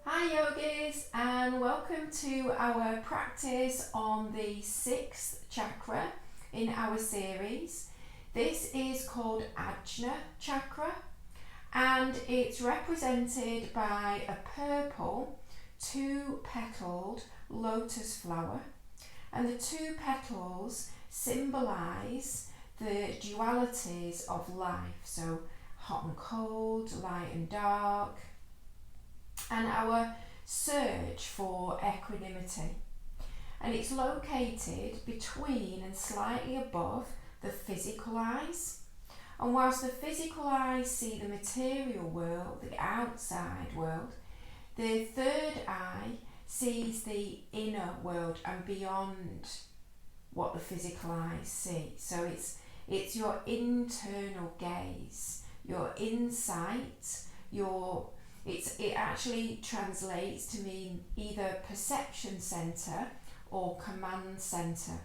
Hi yogis, and welcome to our practice on the 6th chakra in our series. This is called Ajna Chakra and it's represented by a purple 2-petaled lotus flower, and the 2 petals symbolise the dualities of life, so hot and cold, light and dark, and our search for equanimity. And it's located between and slightly above the physical eyes. And whilst the physical eyes see the material world, the outside world, the third eye sees the inner world and beyond what the physical eyes see. So it's your internal gaze, your insight, it actually translates to mean either perception centre or command centre.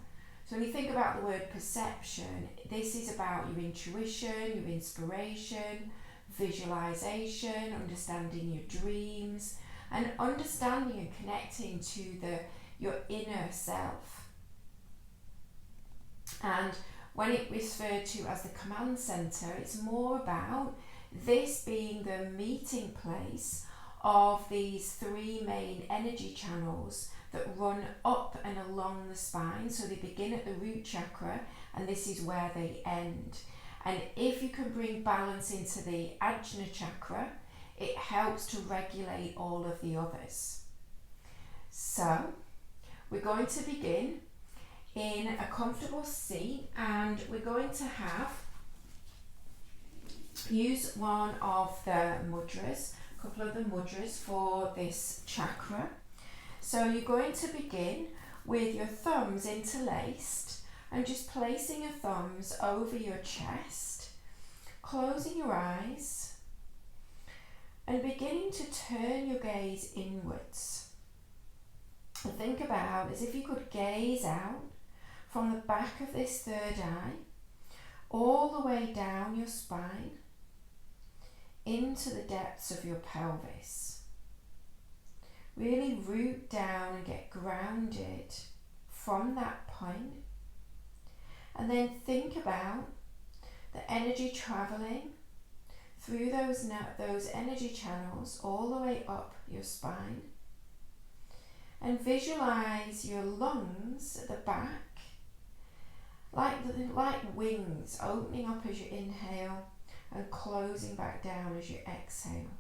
So when you think about the word perception, this is about your intuition, your inspiration, visualisation, understanding your dreams, and understanding and connecting to your inner self. And when it referred to as the command centre, it's more about this being the meeting place of these 3 main energy channels that run up and along the spine. So they begin at the root chakra and this is where they end. And if you can bring balance into the Ajna Chakra, it helps to regulate all of the others. So we're going to begin in a comfortable seat, and we're going to use one of the mudras, a couple of the mudras for this chakra. So you're going to begin with your thumbs interlaced and just placing your thumbs over your chest, closing your eyes and beginning to turn your gaze inwards. And think about as if you could gaze out from the back of this third eye all the way down your spine into the depths of your pelvis. Really root down and get grounded from that point, and then think about the energy travelling through those energy channels all the way up your spine, and visualise your lungs at the back like wings opening up as you inhale and closing back down as you exhale.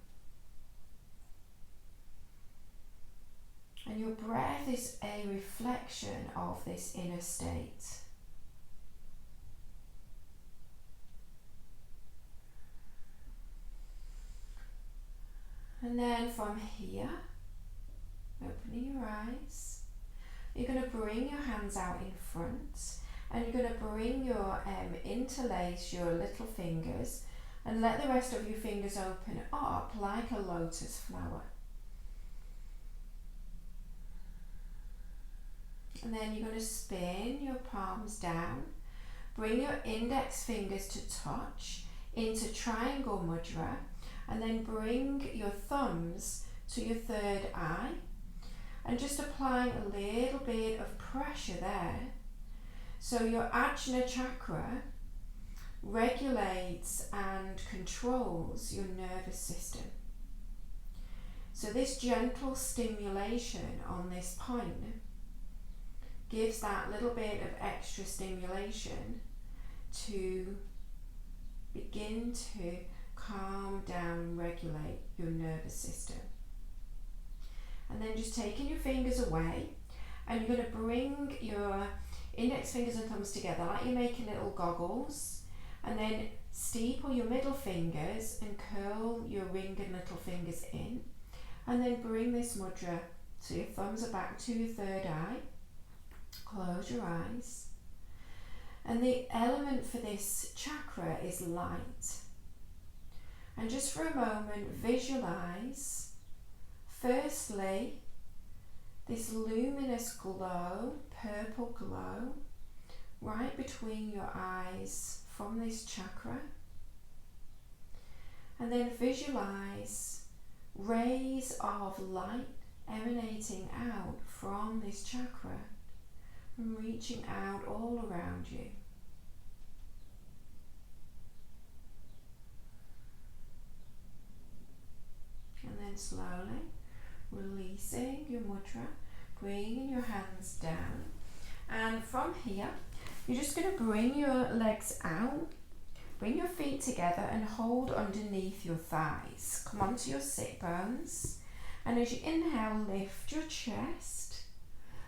And your breath is a reflection of this inner state. And then from here, opening your eyes, you're going to bring your hands out in front, and you're going to bring your interlace your little fingers and let the rest of your fingers open up like a lotus flower. And then you're going to spin your palms down, bring your index fingers to touch into triangle mudra, and then bring your thumbs to your third eye and just applying a little bit of pressure there. So your Ajna Chakra regulates and controls your nervous system. So this gentle stimulation on this point gives that little bit of extra stimulation to begin to calm down and regulate your nervous system. And then just taking your fingers away, and you're going to bring your index fingers and thumbs together like you're making little goggles, and then steeple your middle fingers and curl your ring and little fingers in, and then bring this mudra so your thumbs are back to your third eye. Close your eyes, and the element for this chakra is light. And just for a moment visualize firstly this luminous glow, purple glow, right between your eyes from this chakra. And then visualize rays of light emanating out from this chakra and reaching out all around you. And then slowly releasing your mudra, bringing your hands down. And from here, you're just going to bring your legs out, bring your feet together and hold underneath your thighs. Come onto your sit bones. And as you inhale, lift your chest,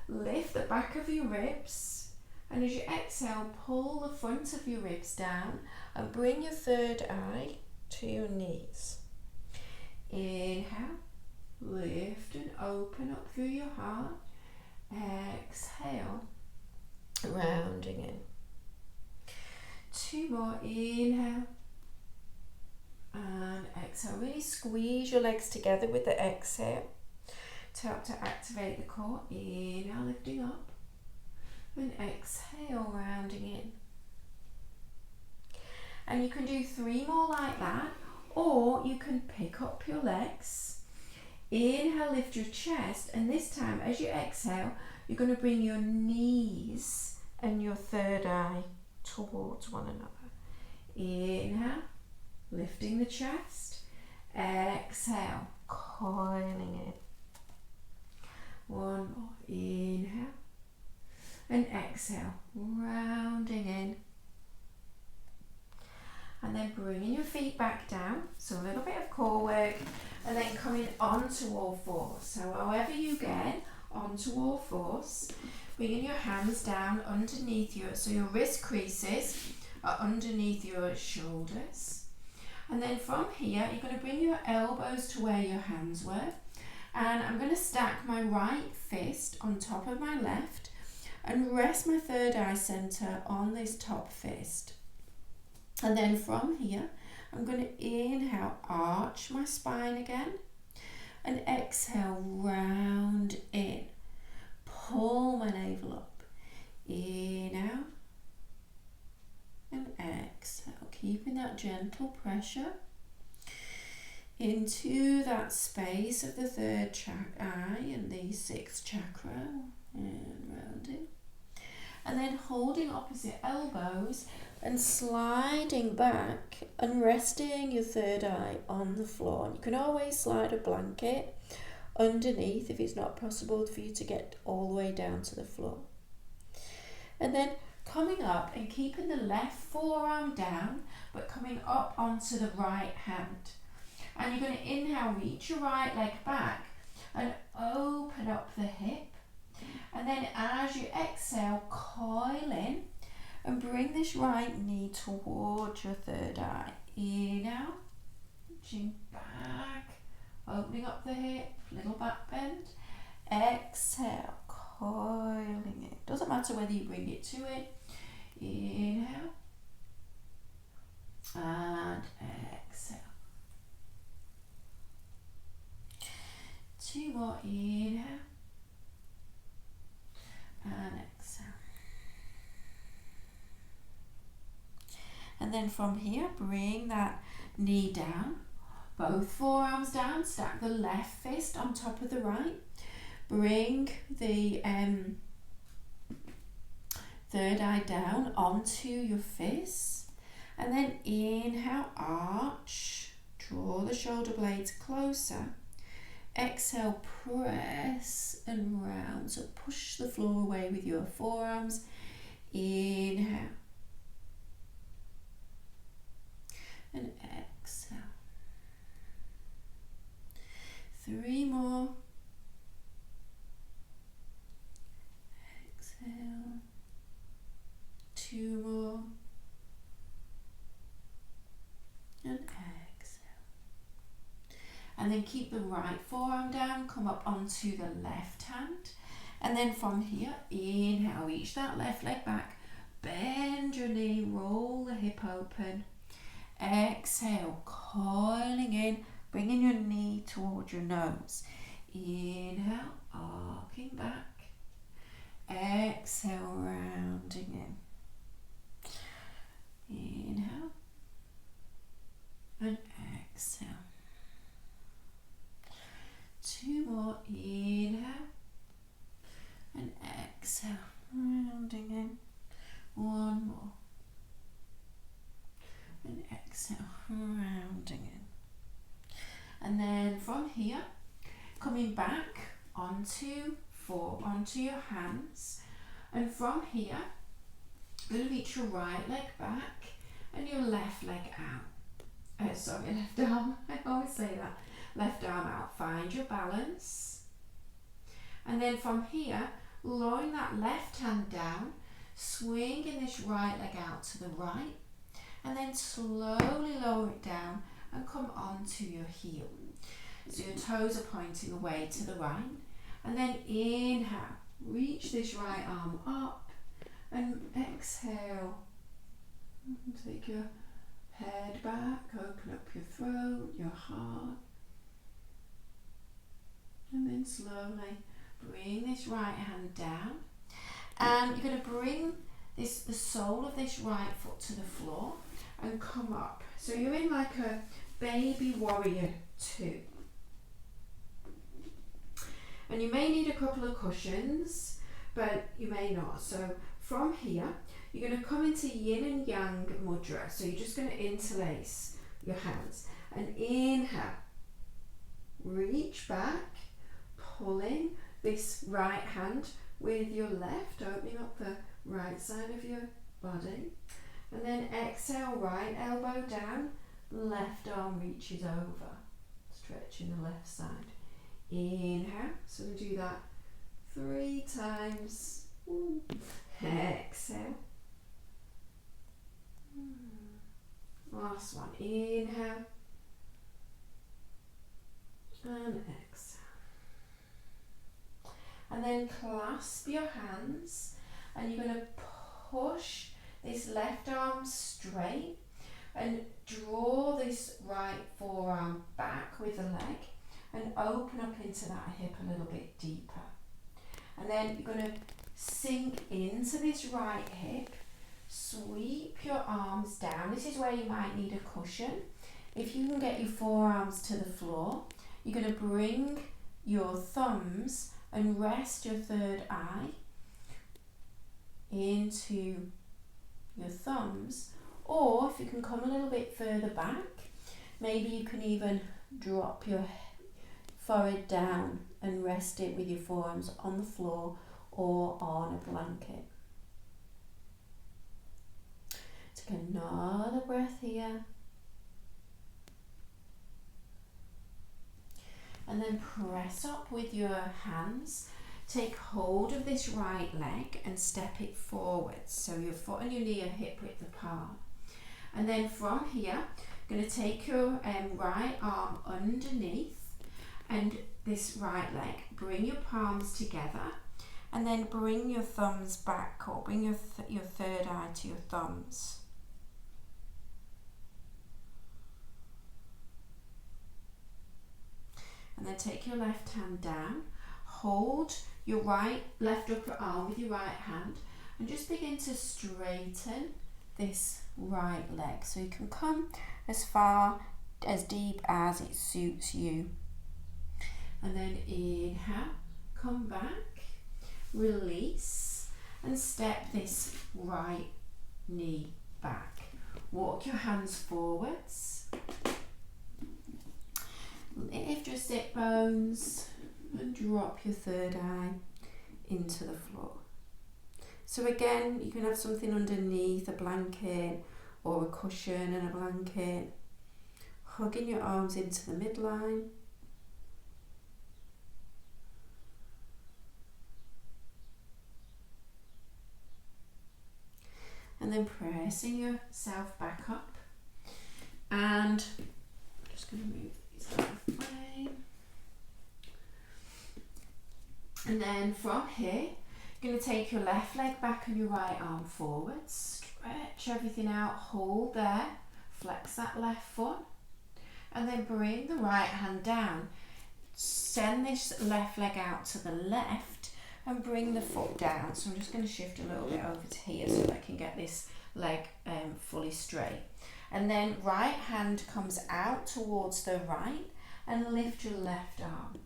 lift the back of your ribs. And as you exhale, pull the front of your ribs down and bring your third eye to your knees. Inhale, lift and open up through your heart. Exhale, rounding in. 2 more, inhale and exhale. Really squeeze your legs together with the exhale to help to activate the core. Inhale, lifting up, and exhale, rounding in. And you can do 3 more like that, or you can pick up your legs. Inhale, lift your chest, and this time as you exhale, you're going to bring your knees and your third eye towards one another. Inhale, lifting the chest. Exhale, coiling in. 1 more. Inhale and exhale, rounding in. And then bringing your feet back down, so a little bit of core work, and then coming onto all fours. So however you get onto all fours, bringing your hands down underneath you, so your wrist creases are underneath your shoulders. And then from here, you're going to bring your elbows to where your hands were. And I'm going to stack my right fist on top of my left and rest my third eye center on this top fist. And then from here, I'm going to inhale, arch my spine again, and exhale, round in. Pull my navel up. Inhale and exhale, keeping that gentle pressure into that space of the third eye and the sixth chakra, and rounding. And then holding opposite elbows and sliding back and resting your third eye on the floor. And you can always slide a blanket underneath if it's not possible for you to get all the way down to the floor. And then coming up and keeping the left forearm down, but coming up onto the right hand. And you're going to inhale, reach your right leg back and open up the hip. And then as you exhale, coil in and bring this right knee towards your third eye. Inhale, reaching back, opening up the hip, little back bend. Exhale, coiling it. Doesn't matter whether you bring it to it. Inhale and exhale. 2 more, inhale and exhale. And then from here, bring that knee down, both forearms down, stack the left fist on top of the right. Bring the third eye down onto your fists. And then inhale, arch, draw the shoulder blades closer. Exhale, press and round. So push the floor away with your forearms. Inhale. And exhale. 3 more. Exhale. 2 more. And exhale. And then keep the right forearm down, come up onto the left hand. And then from here, inhale, reach that left leg back, bend your knee, roll the hip open. Exhale, coiling in, bringing your knee towards your nose. Inhale, arcing back. Exhale, rounding in. Inhale and exhale. exhale, rounding in. And then from here, coming back onto your hands, and from here, you're going to reach your right leg back and your left leg out. Sorry, left arm. I always say that. Left arm out. Find your balance. And then from here, lowering that left hand down, swinging this right leg out to the right, and then slowly lower it down and come onto your heel. So your toes are pointing away to the right. And then inhale, reach this right arm up, and exhale. Take your head back, open up your throat, your heart. And then slowly bring this right hand down. And you're going to bring the sole of this right foot to the floor and come up. So you're in like a baby warrior 2. And you may need a couple of cushions, but you may not. So from here, you're going to come into yin and yang mudra. So you're just going to interlace your hands. And inhale, reach back, pulling this right hand with your left, opening up the right side of your body. And then exhale, right elbow down, left arm reaches over, stretching the left side. Inhale, so we do that 3 times. Exhale. Last one. Inhale. And exhale. And then clasp your hands and you're going to push this left arm straight and draw this right forearm back with the leg and open up into that hip a little bit deeper. And then you're going to sink into this right hip, sweep your arms down. This is where you might need a cushion. If you can get your forearms to the floor, you're going to bring your thumbs and rest your third eye into your thumbs, or if you can come a little bit further back, maybe you can even drop your forehead down and rest it with your forearms on the floor or on a blanket. Take another breath here. And then press up with your hands. Take hold of this right leg and step it forwards. So your foot and your knee are hip width apart. And then from here, you're going to take your right arm underneath and this right leg. Bring your palms together and then bring your thumbs back, or bring your third eye to your thumbs. And then take your left hand down, hold your left upper arm with your right hand and just begin to straighten this right leg. So you can come as far, as deep as it suits you. And then inhale, come back, release and step this right knee back. Walk your hands forwards. Lift your sit bones and drop your third eye into the floor. So again, you can have something underneath, a blanket or a cushion and a blanket. Hugging your arms into the midline. And then pressing yourself back up. And I'm just going to move these out of the way. And then from here, you're going to take your left leg back and your right arm forwards. Stretch everything out, hold there, flex that left foot. And then bring the right hand down. Send this left leg out to the left and bring the foot down. So I'm just going to shift a little bit over to here so that I can get this leg fully straight. And then right hand comes out towards the right and lift your left arm.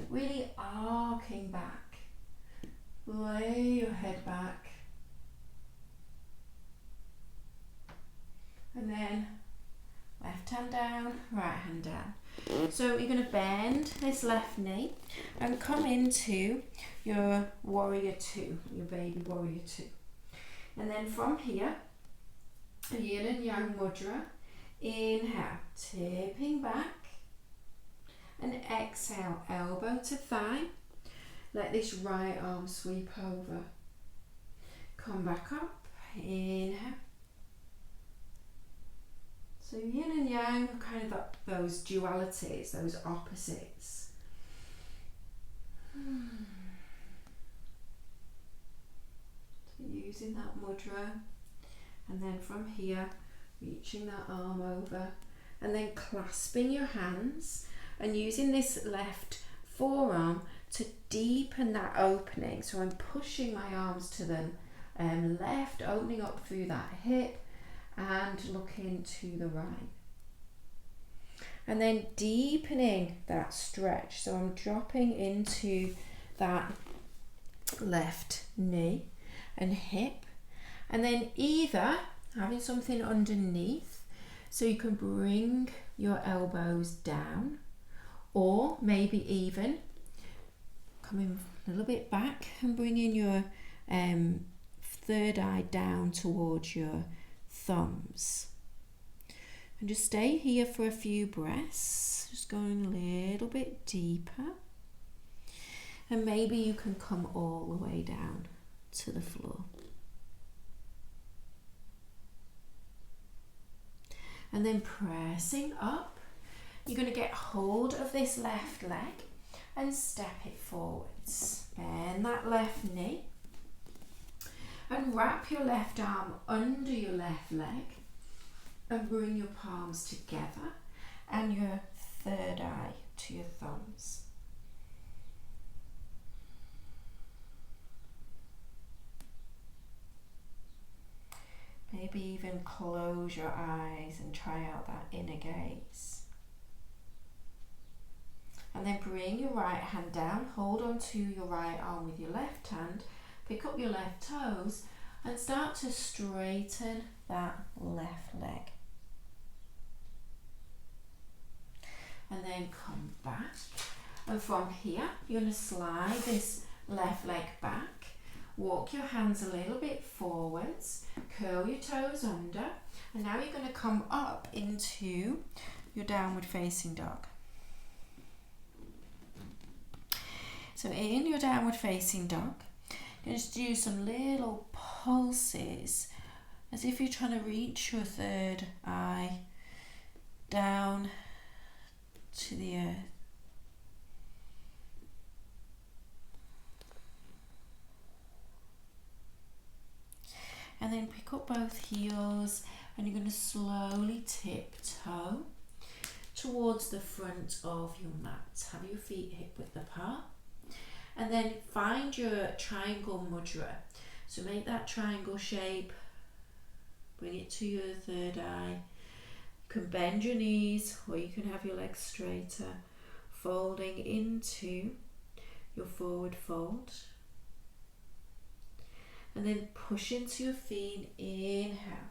Really arcing back. Lay your head back. And then left hand down, right hand down. So you're going to bend this left knee and come into your warrior two, your baby warrior two. And then from here, yin and yang mudra. Inhale, tipping back. And exhale, elbow to thigh. Let this right arm sweep over. Come back up. Inhale. So yin and yang are kind of those dualities, those opposites. So using that mudra, and then from here, reaching that arm over, and then clasping your hands and using this left forearm to deepen that opening. So I'm pushing my arms to the left, opening up through that hip and looking to the right. And then deepening that stretch. So I'm dropping into that left knee and hip, and then either having something underneath so you can bring your elbows down, or maybe even coming a little bit back and bringing your third eye down towards your thumbs. And just stay here for a few breaths, just going a little bit deeper. And maybe you can come all the way down to the floor. And then pressing up, you're going to get hold of this left leg and step it forwards. Bend that left knee and wrap your left arm under your left leg and bring your palms together and your third eye to your thumbs. Maybe even close your eyes and try out that inner gaze. And then bring your right hand down, hold on to your right arm with your left hand, pick up your left toes and start to straighten that left leg. And then come back. And from here, you're going to slide this left leg back. Walk your hands a little bit forwards, curl your toes under, and now you're going to come up into your downward facing dog. So in your downward facing dog, you're going to do some little pulses as if you're trying to reach your third eye down to the earth. And then pick up both heels and you're going to slowly tiptoe towards the front of your mat. Have your feet hip width apart. And then find your triangle mudra. So make that triangle shape. Bring it to your third eye. You can bend your knees or you can have your legs straighter. Folding into your forward fold. And then push into your feet, inhale.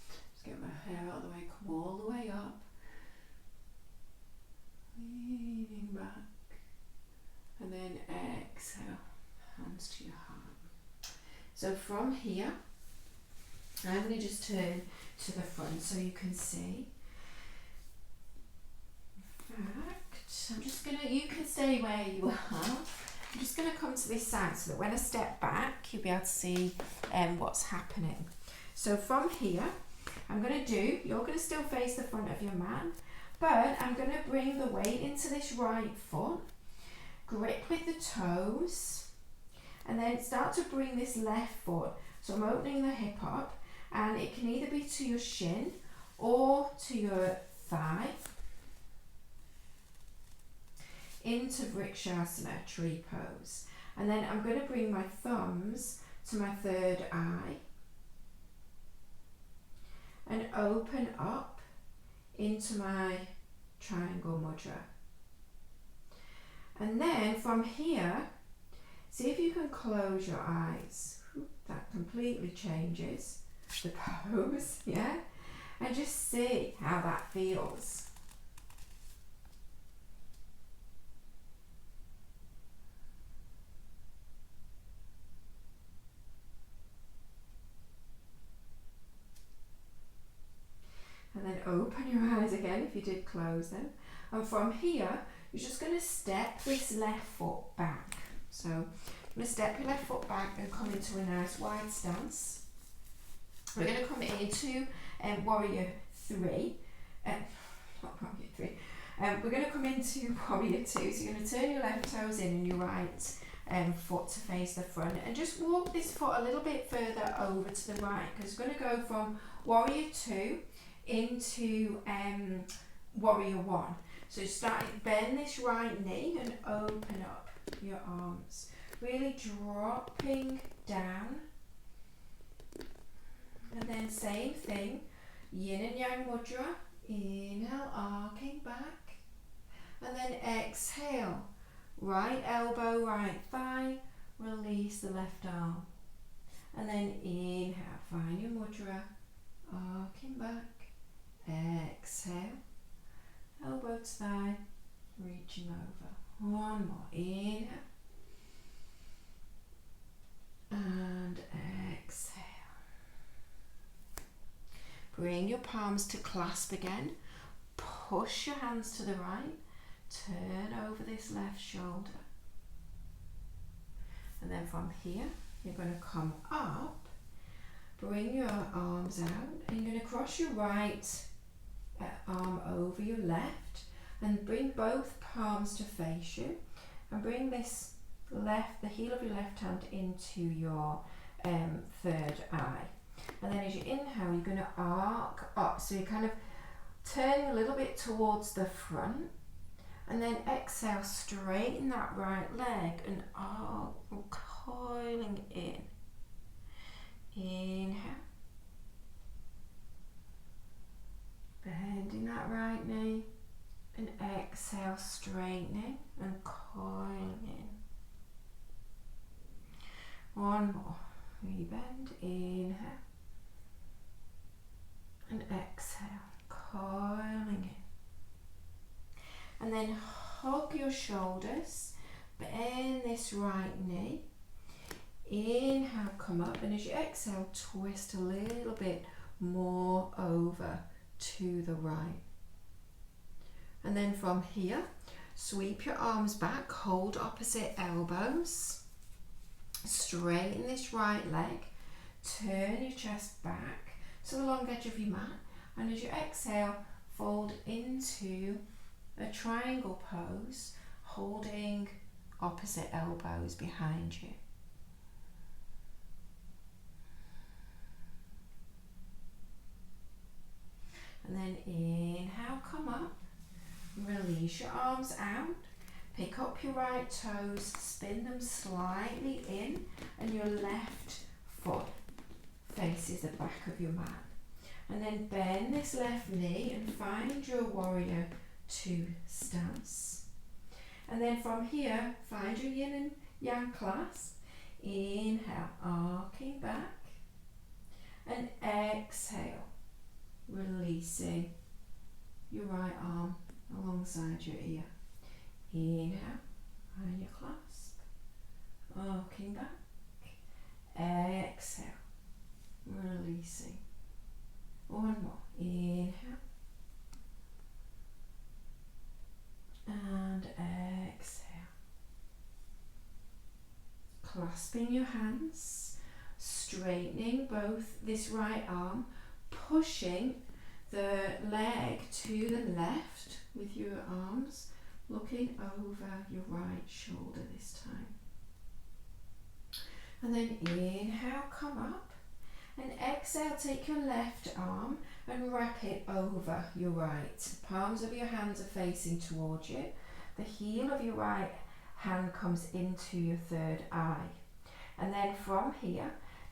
Just get my hair out of the way, come all the way up. Leaning back. And then exhale, hands to your heart. So from here, I'm going to just turn to the front so you can see. In fact, I'm just going to, you can stay where you are. I'm just going to come to this side so that when I step back, you'll be able to see what's happening. So from here, I'm going to do, you're going to still face the front of your mat, but I'm going to bring the weight into this right foot, grip with the toes, and then start to bring this left foot. So I'm opening the hip up, and it can either be to your shin or to your thigh, into Vrikshasana, tree pose. And then I'm going to bring my thumbs to my third eye and open up into my triangle mudra. And then from here, see if you can close your eyes. That completely changes the pose, yeah? and just see how that feels. And then open your eyes again if you did close them. And from here, you're just going to step this left foot back. So I'm going to step your left foot back and come into a nice wide stance. We're going to come into warrior 3. Not warrior 3. We're going to come into warrior 2. So you're going to turn your left toes in and your right foot to face the front. And just walk this foot a little bit further over to the right. Because we're going to go from warrior 2 into warrior 1. So bend this right knee and open up your arms. Really dropping down. And then same thing, yin and yang mudra. Inhale, arcing back. And then exhale, right elbow, right thigh. Release the left arm. And then inhale, find your mudra, arcing back. Exhale, elbow to thigh, reaching over. One more, inhale. And exhale. Bring your palms to clasp again. Push your hands to the right. Turn over this left shoulder. And then from here, you're going to come up. Bring your arms out. And you're going to cross your right arm over your left. And bring both palms to face you. And bring this the heel of your left hand into your third eye. And then as you inhale, you're going to arc up. So you're kind of turning a little bit towards the front. And then exhale, straighten that right leg and arc, coiling in. Inhale. Bending that right knee. And exhale, straightening and coiling in. One more. Rebend. Inhale. And exhale, coiling in. And then hug your shoulders, bend this right knee. Inhale, come up, and as you exhale, twist a little bit more over to the right. And then from here, sweep your arms back, hold opposite elbows. Straighten this right leg, turn your chest back to the long edge of your mat, and as you exhale, fold into a triangle pose, holding opposite elbows behind you. And then inhale, come up, release your arms out. Pick up your right toes, spin them slightly in, and your left foot faces the back of your mat. And then bend this left knee and find your warrior 2 stance. And then from here, find your yin and yang clasp. Inhale, arcing back. And exhale, releasing your right arm alongside your ear. Inhale, find your clasp, arcing back. Exhale, releasing. One more. Inhale. And exhale. Clasping your hands, straightening both this right arm, pushing the leg to the left with your arms, looking over your right shoulder this time. And then inhale, come up. And exhale, take your left arm and wrap it over your right. Palms of your hands are facing towards you. The heel of your right hand comes into your third eye. And then from here,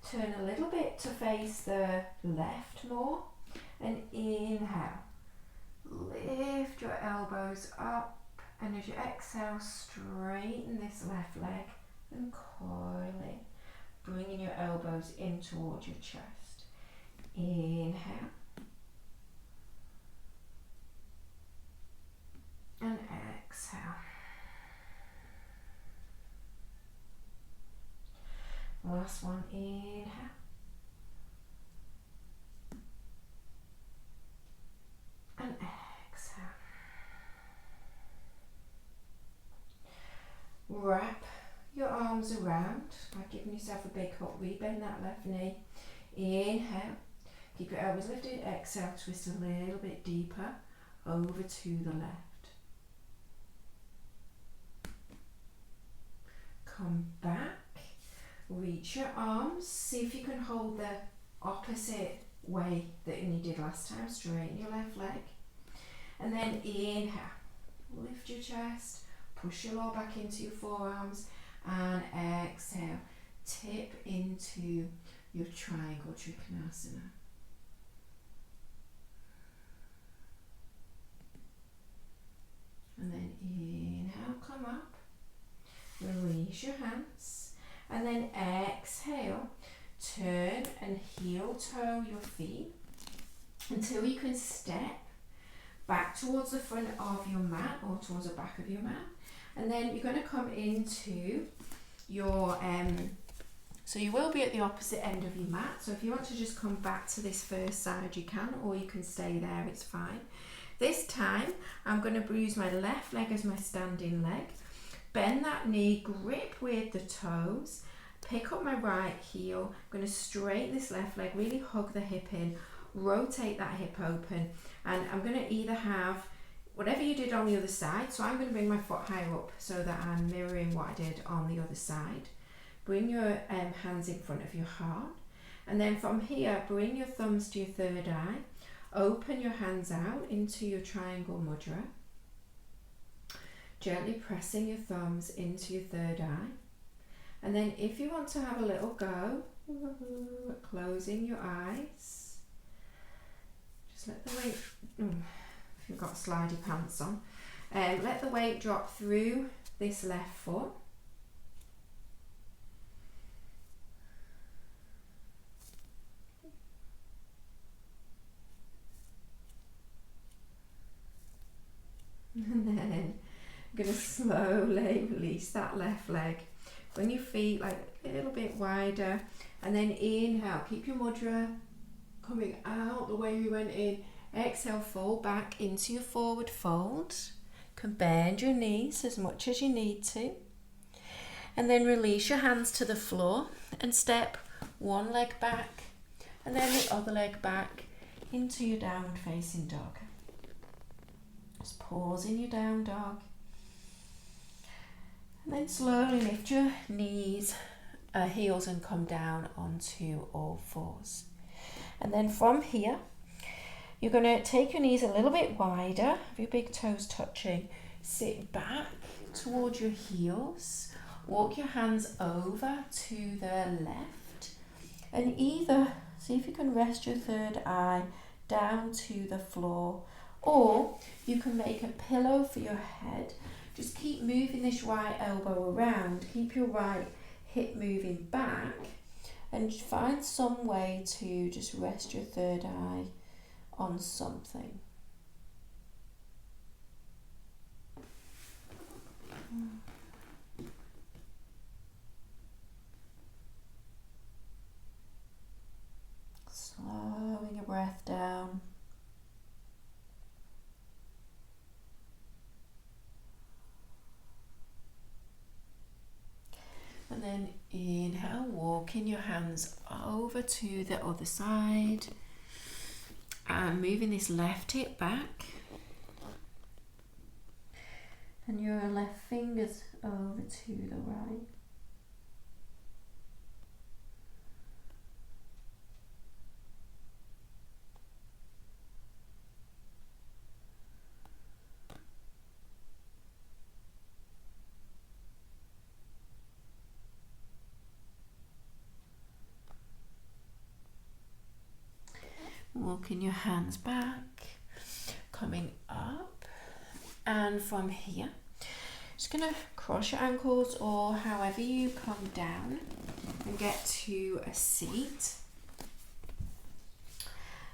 turn a little bit to face the left more. And inhale. Lift your elbows up. And as you exhale, straighten this left leg and coiling. Bringing your elbows in towards your chest. Inhale. last one. Inhale. And exhale. Wrap your arms around by giving yourself a big hug. Rebend that left knee. Inhale. Keep your elbows lifted. Exhale. Twist a little bit deeper over to the left. Come back. Reach your arms. See if you can hold the opposite way that you did last time. Straighten your left leg. And then inhale. Lift your chest. Push your lower back into your forearms. And exhale. Tip into your triangle trikonasana. And then inhale, come up. Release your hands. And then exhale. Turn and heel toe your feet until you can step back towards the front of your mat or towards the back of your mat. And then you're going to come into your, so you will be at the opposite end of your mat. So if you want to just come back to this first side, you can, or you can stay there, it's fine. This time, I'm going to bruise my left leg as my standing leg. Bend that knee, grip with the toes. Pick up my right heel. I'm going to straighten this left leg, really hug the hip in, rotate that hip open, and I'm going to either have whatever you did on the other side. So I'm going to bring my foot higher up so that I'm mirroring what I did on the other side. Bring your hands in front of your heart, and then from here, bring your thumbs to your third eye. Open your hands out into your triangle mudra. Gently pressing your thumbs into your third eye. And then if you want to have a little go, closing your eyes. Just let the weight, if you've got slidey pants on, let the weight drop through this left foot. And then I'm going to slowly release that left leg. Bring your feet like a little bit wider, and then inhale. Keep your mudra coming out the way we went in. Exhale, fold back into your forward fold. You can bend your knees as much as you need to. And then release your hands to the floor and step one leg back and then the other leg back into your downward facing dog. Just pause in your down dog. And then slowly lift your knees, heels, and come down onto all fours. And then from here, you're going to take your knees a little bit wider, have your big toes touching. Sit back towards your heels. Walk your hands over to the left. And either, see if you can rest your third eye down to the floor, or you can make a pillow for your head. Just keep moving this right elbow around, keep your right hip moving back, and find some way to just rest your third eye on something. Slowing your breath down. And then inhale, walking your hands over to the other side and moving this left hip back and your left fingers over to the right. Walking your hands back, coming up, and from here, just going to cross your ankles or however you come down and get to a seat.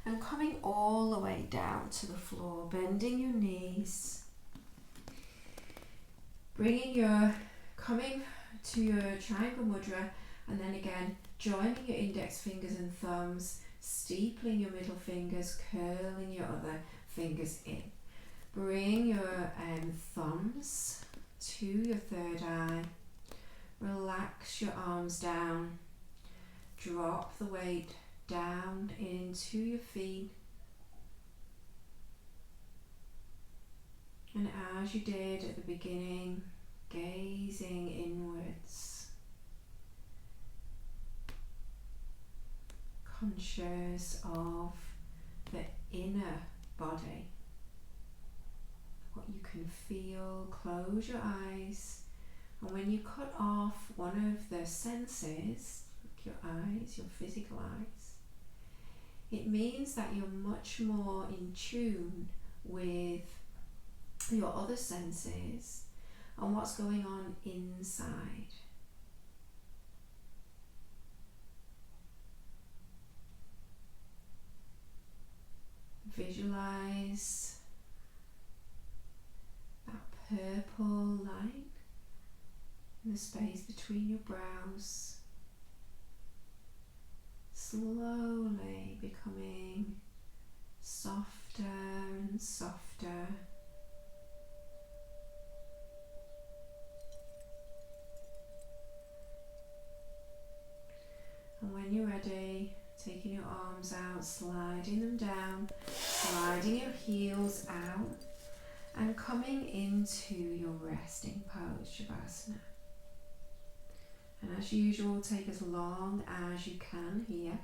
And coming all the way down to the floor, bending your knees, coming to your triangle mudra, and then again joining your index fingers and thumbs, steepling your middle fingers, curling your other fingers in. Bring your thumbs to your third eye. Relax your arms down. Drop the weight down into your feet. And as you did at the beginning, gazing inwards, conscious of the inner body, what you can feel. Close your eyes, and when you cut off one of the senses, like your eyes, your physical eyes, it means that you're much more in tune with your other senses and what's going on inside. Visualize that purple line in the space between your brows, slowly becoming softer and softer. And when you're ready, taking your arms out, sliding them down, sliding your heels out, and coming into your resting pose, Shavasana. And as usual, take as long as you can here.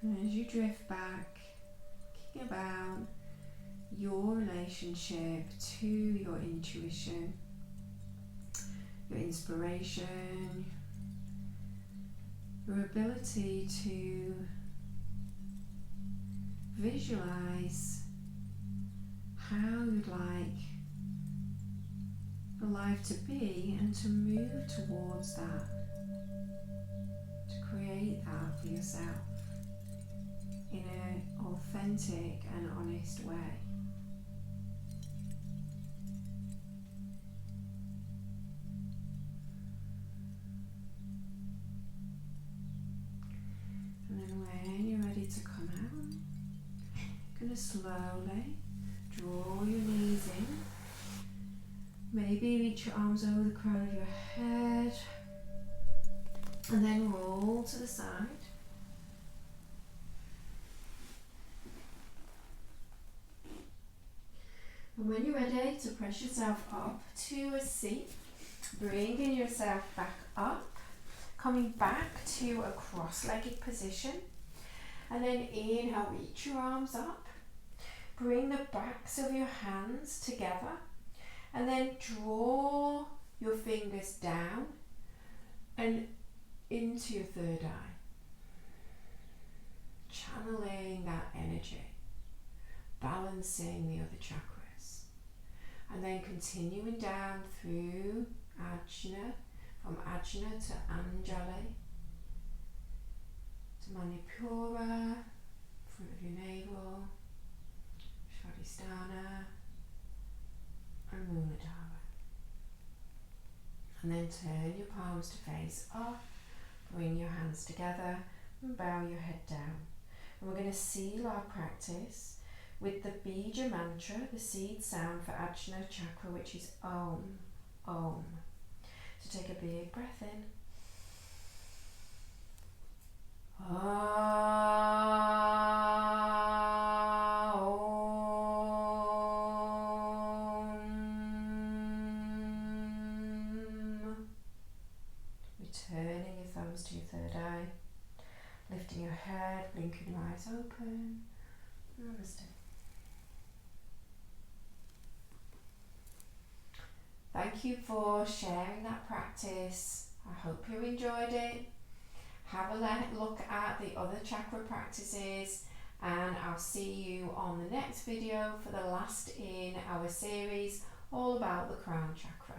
And as you drift back, thinking about your relationship to your intuition, your inspiration, your ability to visualize how you'd like your life to be and to move towards that, to create that for yourself in an authentic and honest way. And then when you're ready to come out, you're going to slowly draw your knees in. Maybe reach your arms over the crown of your head and then roll to the side. And when you're ready to press yourself up to a seat, bringing yourself back up, coming back to a cross-legged position, and then inhale, reach your arms up, bring the backs of your hands together, and then draw your fingers down and into your third eye, channeling that energy, balancing the other chakras, and then continuing down through Ajna, from Ajna to Anjali, to Manipura, front of your navel, Svadhisthana, and Muladhara. And then turn your palms to face up, bring your hands together and bow your head down. And we're going to seal our practice with the Bija mantra, the seed sound for Ajna Chakra, which is Om, Om. So take a big breath in. Returning your thumbs to your third eye, lifting your head, blinking your eyes open. Namaste. Thank you for sharing that practice. I hope you enjoyed it. Have a look at the other chakra practices, and I'll see you on the next video for the last in our series all about the crown chakra.